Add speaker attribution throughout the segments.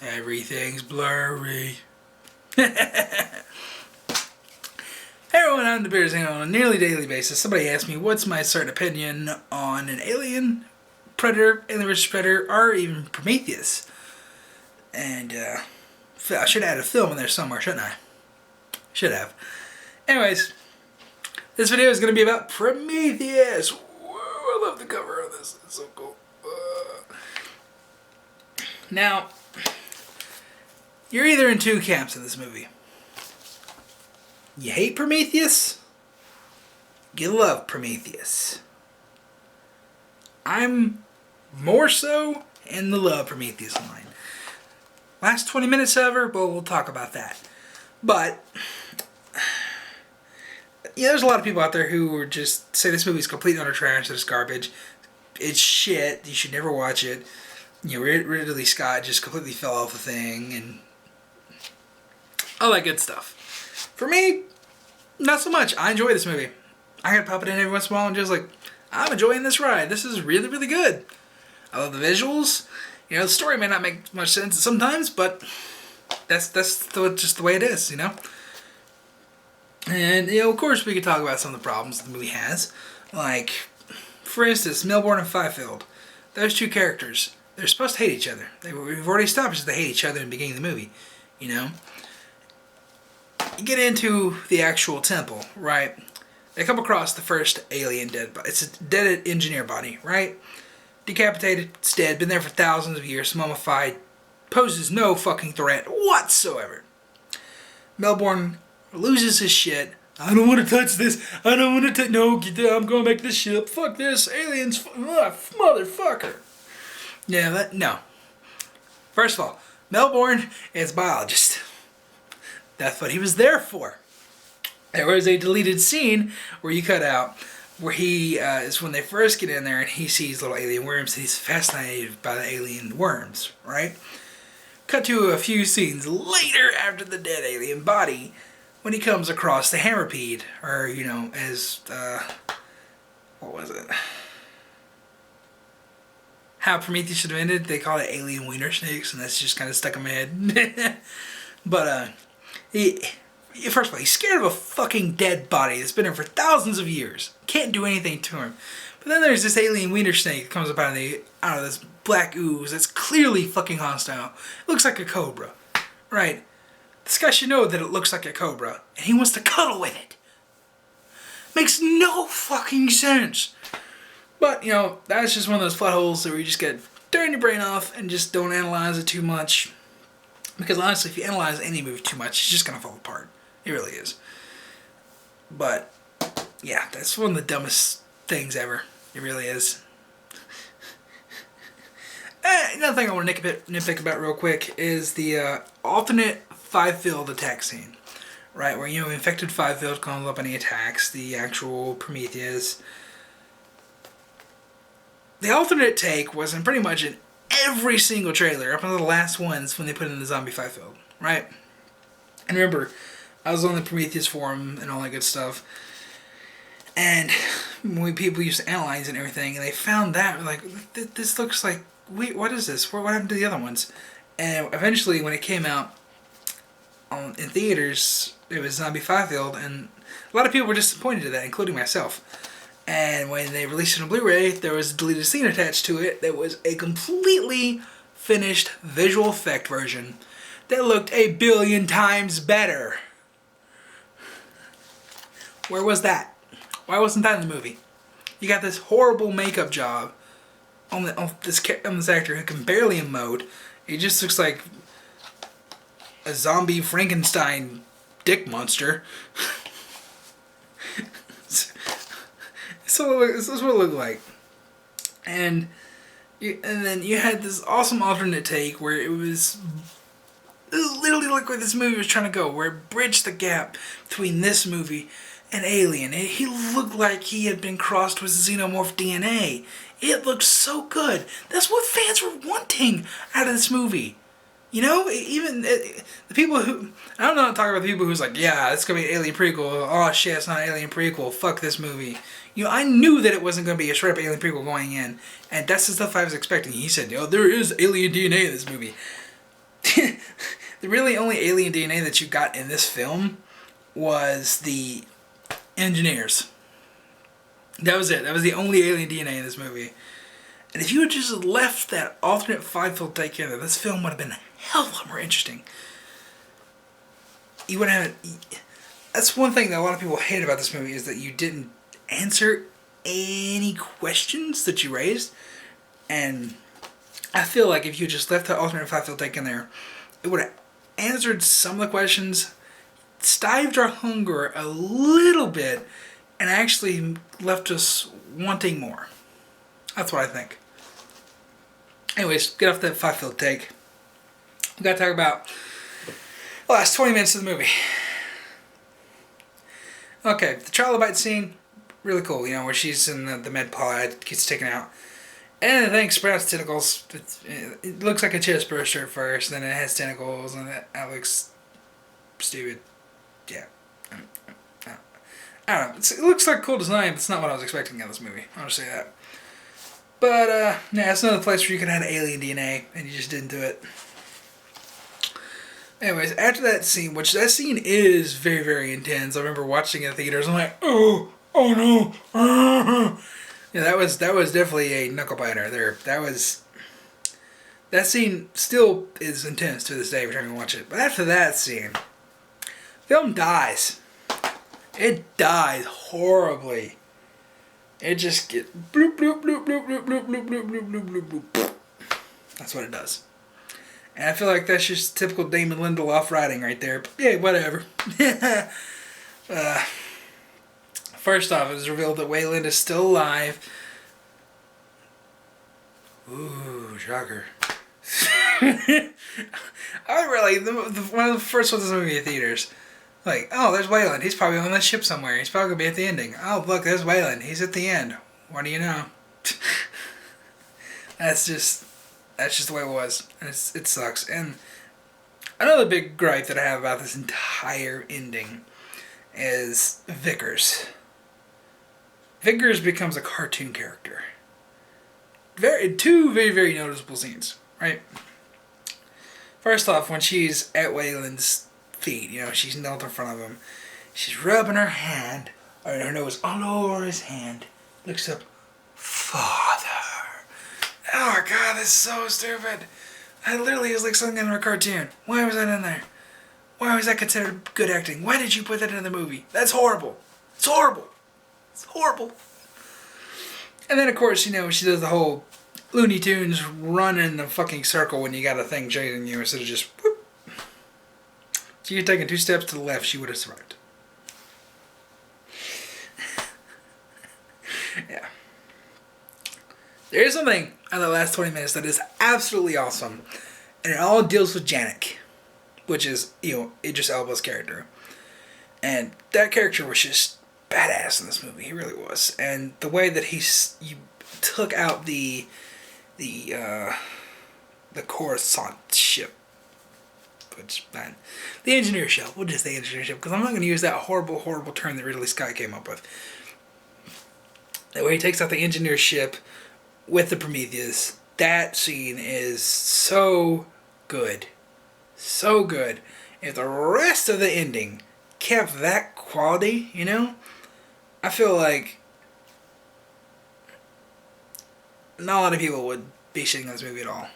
Speaker 1: Everything's blurry. Hey everyone, I'm the Bears, and on a nearly daily basis, somebody asks me what's my certain opinion on an alien, Predator, Alien vs. Predator, or even Prometheus. And I should add a film in there somewhere, shouldn't I? Should have. Anyways, this video is going to be about Prometheus. Whoa, I love the cover of this. It's so cool. Now, you're either in two camps in this movie. You hate Prometheus, you love Prometheus. I'm more so in the love Prometheus line. Last 20 minutes, however, but we'll talk about that. But yeah, there's a lot of people out there who are just say this movie's complete utter trash, it's garbage, it's shit, you should never watch it. You know, Ridley Scott just completely fell off the thing, and all that good stuff. For me, not so much. I enjoy this movie. I gotta pop it in every once in a while and just like, I'm enjoying this ride. This is really, really good. I love the visuals. You know, the story may not make much sense sometimes, but that's just the way it is, you know? And, you know, of course we could talk about some of the problems the movie has. Like, for instance, Melbourne and Fifield. Those two characters, they're supposed to hate each other. We've already established that they hate each other in the beginning of the movie, you know? You get into the actual temple, right? They come across the first alien dead body. It's a dead engineer body, right? Decapitated, it's dead, been there for thousands of years, mummified, poses no fucking threat whatsoever. Melbourne loses his shit. I don't want to touch this. I don't want to no, I'm going back to the ship. Fuck this. Aliens. Motherfucker. Yeah, no. First of all, Melbourne is a biologist. That's what he was there for. There was a deleted scene where you cut out where he is when they first get in there and he sees little alien worms and he's fascinated by the alien worms, right? Cut to a few scenes later after the dead alien body when he comes across the hammerpede, or, you know, as, what was it? How Prometheus should have ended, they call it alien wiener snakes, and that's just kind of stuck in my head. But, first of all, he's scared of a fucking dead body that's been there for thousands of years. Can't do anything to him. But then there's this alien wiener snake that comes up out of this black ooze that's clearly fucking hostile. It looks like a cobra. Right? This guy should know that it looks like a cobra, and he wants to cuddle with it. Makes no fucking sense. But, you know, that's just one of those plot holes where you just gotta turn your brain off and just don't analyze it too much. Because honestly, if you analyze any movie too much, it's just gonna fall apart. It really is. But, yeah, that's one of the dumbest things ever. It really is. Another thing I want to nitpick about real quick is the alternate Fifield attack scene. Right, where, you know, infected Fifield comes up and he attacks the actual Prometheus. The alternate take was in pretty much in every single trailer, up until the last ones when they put in the zombie Fifield, right? And remember, I was on the Prometheus forum and all that good stuff, and when people used to analyze and everything, and they found that, like, this looks like, wait, what is this? What happened to the other ones? And eventually, when it came out in theaters, it was zombie Fifield, and a lot of people were disappointed at that, including myself. And when they released it on Blu-ray, there was a deleted scene attached to it that was a completely finished visual effect version that looked 1,000,000,000 times better. Where was that? Why wasn't that in the movie? You got this horrible makeup job on this actor who can barely emote. He just looks like a zombie Frankenstein dick monster. So this is what it looked like. And then you had this awesome alternate take where it was literally like where this movie was trying to go, where it bridged the gap between this movie and Alien. He looked like he had been crossed with xenomorph DNA. It looked so good. That's what fans were wanting out of this movie. You know, even the people who, I'm not talking about the people who's like, yeah, it's going to be an Alien prequel. Oh shit, it's not an Alien prequel. Fuck this movie. You know, I knew that it wasn't going to be a straight up Alien prequel going in. And that's the stuff I was expecting. He said, you know, there is alien DNA in this movie. The really only alien DNA that you got in this film was the engineers. That was it. That was the only alien DNA in this movie. And if you had just left that alternate 5-field take in there, this film would have been a hell of a lot more interesting. You would have. That's one thing that a lot of people hate about this movie, is that you didn't answer any questions that you raised. And I feel like if you just left the alternate 5-field take in there, it would have answered some of the questions, stived our hunger a little bit, and actually left us wanting more. That's what I think. Anyways, get off that 5-field take. We gotta talk about the last 20 minutes of the movie. Okay, the trilobite scene, really cool, you know, where she's in the med pod, gets taken out. And the thing sprouts tentacles. It looks like a chest burster at first, then it has tentacles, and that looks stupid. Yeah. I don't know. It looks like cool design, but it's not what I was expecting out of this movie. I'll just say that. But, yeah, it's another place where you can add alien DNA, and you just didn't do it. Anyways, after that scene, which that scene is very, very intense. I remember watching it in theaters. I'm like, oh no. Yeah, that was definitely a knuckle biter there. That scene still is intense to this day every time you watch it. But after that scene, film dies. It dies horribly. It just gets bloop bloop bloop bloop bloop bloop bloop bloop bloop bloop bloop bloop. That's what it does. And I feel like that's just typical Damon Lindelof writing right there. But yeah, whatever. First off, it was revealed that Wayland is still alive. Ooh, shocker. I really, one of the first ones in the movie theaters. Like, oh, there's Wayland. He's probably on that ship somewhere. He's probably going to be at the ending. Oh, look, there's Wayland. He's at the end. What do you know? That's just the way it was. And it sucks. And another big gripe that I have about this entire ending is Vickers. Vickers becomes a cartoon character. Two very, very noticeable scenes, right? First off, when she's at Wayland's feet, you know, she's knelt in front of him. She's rubbing her hand, or her nose all over his hand. Looks up, Father. Oh my God, that's so stupid. That literally is like something in a cartoon. Why was that in there? Why was that considered good acting? Why did you put that in the movie? That's horrible. It's horrible. It's horrible. And then, of course, you know, she does the whole Looney Tunes run in the fucking circle when you got a thing chasing you instead of just whoop. She had taken 2 steps to the left, she would have survived. Yeah. There is something in the last 20 minutes that is absolutely awesome. And it all deals with Janek, which is, you know, Idris Elba's character. And that character was just badass in this movie. He really was. And the way that you took out the Coruscant ship, which, man, the engineer ship. We'll just say engineer ship, because I'm not going to use that horrible, horrible term that Ridley Scott came up with. The way he takes out the engineer ship with the Prometheus, that scene is so good. So good. If the rest of the ending kept that quality, you know, I feel like not a lot of people would be shitting on this movie at all.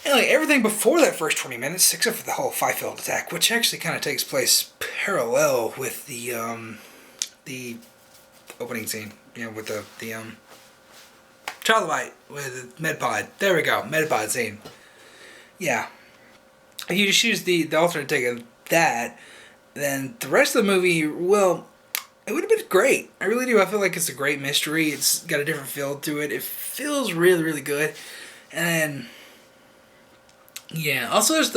Speaker 1: And like everything before that first 20 minutes, except for the whole 5-field attack, which actually kind of takes place parallel with the opening scene, you know, with the trilobite with the medpod. There we go, medpod scene. Yeah. If you just use the alternate take of that, then the rest of the movie, well, it would have been great. I really do. I feel like it's a great mystery. It's got a different feel to it. It feels really, really good. And yeah. Also, there's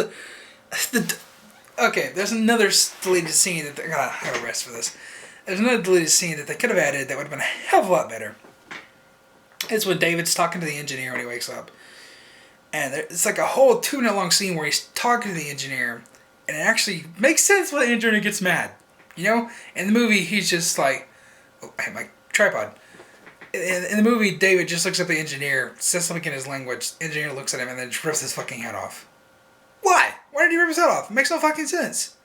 Speaker 1: there's another deleted scene that I gotta rest for this. There's another deleted scene that they could have added that would have been a hell of a lot better. It's when David's talking to the engineer when he wakes up. And it's like a whole 2-minute long scene where he's talking to the engineer. And it actually makes sense when the engineer gets mad. You know? In the movie, he's just like... Oh, I have my tripod. In the movie, David just looks at the engineer, says something in his language. The engineer looks at him and then just rips his fucking head off. Why? Why Why did he rip his head off? It makes no fucking sense.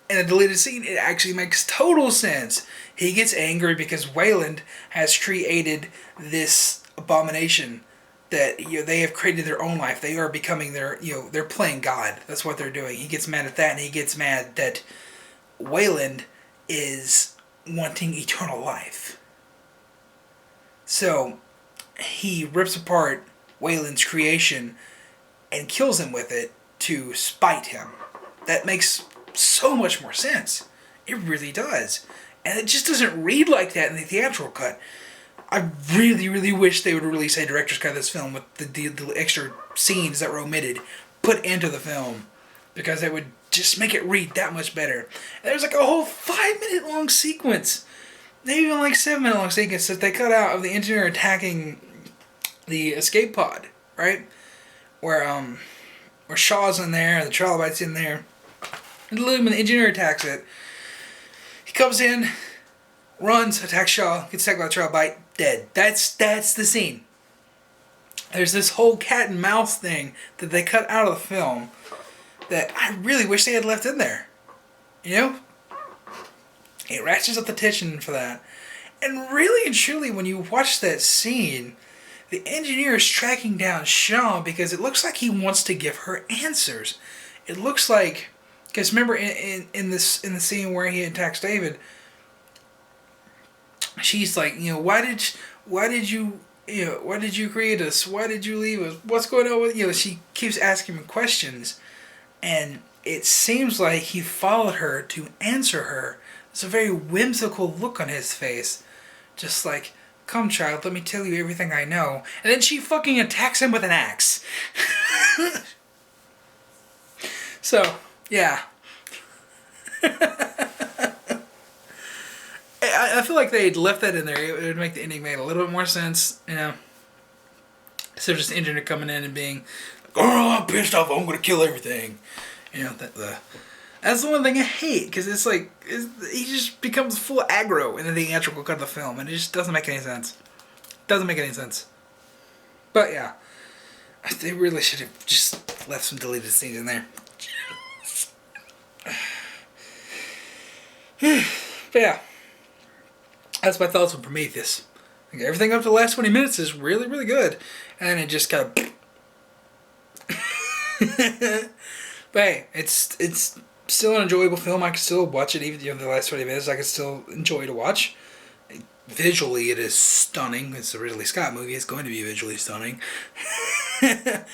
Speaker 1: In a deleted scene, it actually makes total sense. He gets angry because Wayland has created this abomination that they have created their own life. They are becoming they're playing God. That's what they're doing. He gets mad at that, and he gets mad that Wayland is wanting eternal life. So he rips apart Wayland's creation and kills him with it to spite him. That makes so much more sense. It really does. And it just doesn't read like that in the theatrical cut. I really, really wish they would release a director's cut of this film with the extra scenes that were omitted put into the film, because it would just make it read that much better. And there's like a whole
Speaker 2: 5-minute long sequence, maybe even like 7-minute long sequence that they cut out of the engineer attacking the escape pod, right? Where Shaw's in there, the Trilobite's in there, and the engineer attacks it. He comes in, runs, attacks Shaw, gets attacked by the Trilobite, dead. That's the scene. There's this whole cat and mouse thing that they cut out of the film that I really wish they had left in there. You know? It ratchets up the tension for that. And really and truly, when you watch that scene, the engineer is tracking down Shaw because it looks like he wants to give her answers. It looks like, because remember in the scene where he attacks David, she's like, why did you create us? Why did you leave us? What's going on with, she keeps asking him questions, and it seems like he followed her to answer her. It's a very whimsical look on his face, just like, come child, let me tell you everything I know. And then she fucking attacks him with an axe. So, yeah. I feel like they left that in there. It would make the ending make a little bit more sense, Instead of just the engineer coming in and being, oh, I'm pissed off, I'm going to kill everything. That's the one thing I hate, because it's like, he just becomes full aggro in the theatrical cut of the film, and it just doesn't make any sense. Doesn't make any sense. But yeah, they really should have just left some deleted scenes in there. But yeah, that's my thoughts on Prometheus. Like, everything up to the last 20 minutes is really, really good. And then it just kind of... But hey, it's still an enjoyable film. I can still watch it even the last 20 minutes. I can still enjoy to watch. Visually, it is stunning. It's a Ridley Scott movie. It's going to be visually stunning. But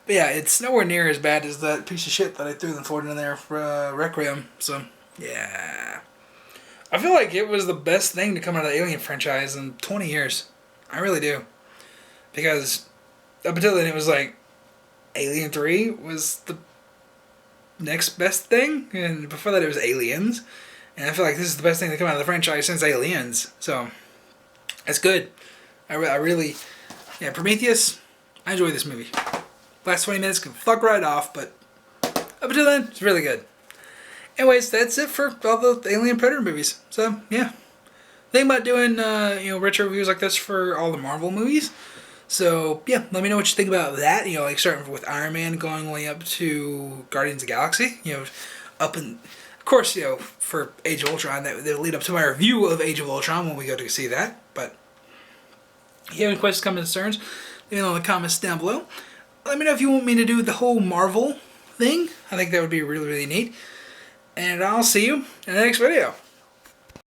Speaker 2: yeah, it's nowhere near as bad as that piece of shit that I threw them forward in there for Requiem. So, yeah. I feel like it was the best thing to come out of the Alien franchise in 20 years. I really do. Because up until then, it was like Alien 3 was the next best thing. And before that, it was Aliens. And I feel like this is the best thing to come out of the franchise since Aliens. So, it's good. I really... Yeah, Prometheus, I enjoy this movie. Last 20 minutes can fuck right off, but up until then, it's really good. Anyways, that's it for all the Alien Predator movies. So, yeah. Think about doing, retro reviews like this for all the Marvel movies. So, yeah, let me know what you think about that. Like starting with Iron Man, going all the way up to Guardians of the Galaxy. Up in... Of course, for Age of Ultron, that'll lead up to my review of Age of Ultron when we go to see that. But if you have any questions, comments, concerns, leave them in the comments down below. Let me know if you want me to do the whole Marvel thing. I think that would be really, really neat. And I'll see you in the next video.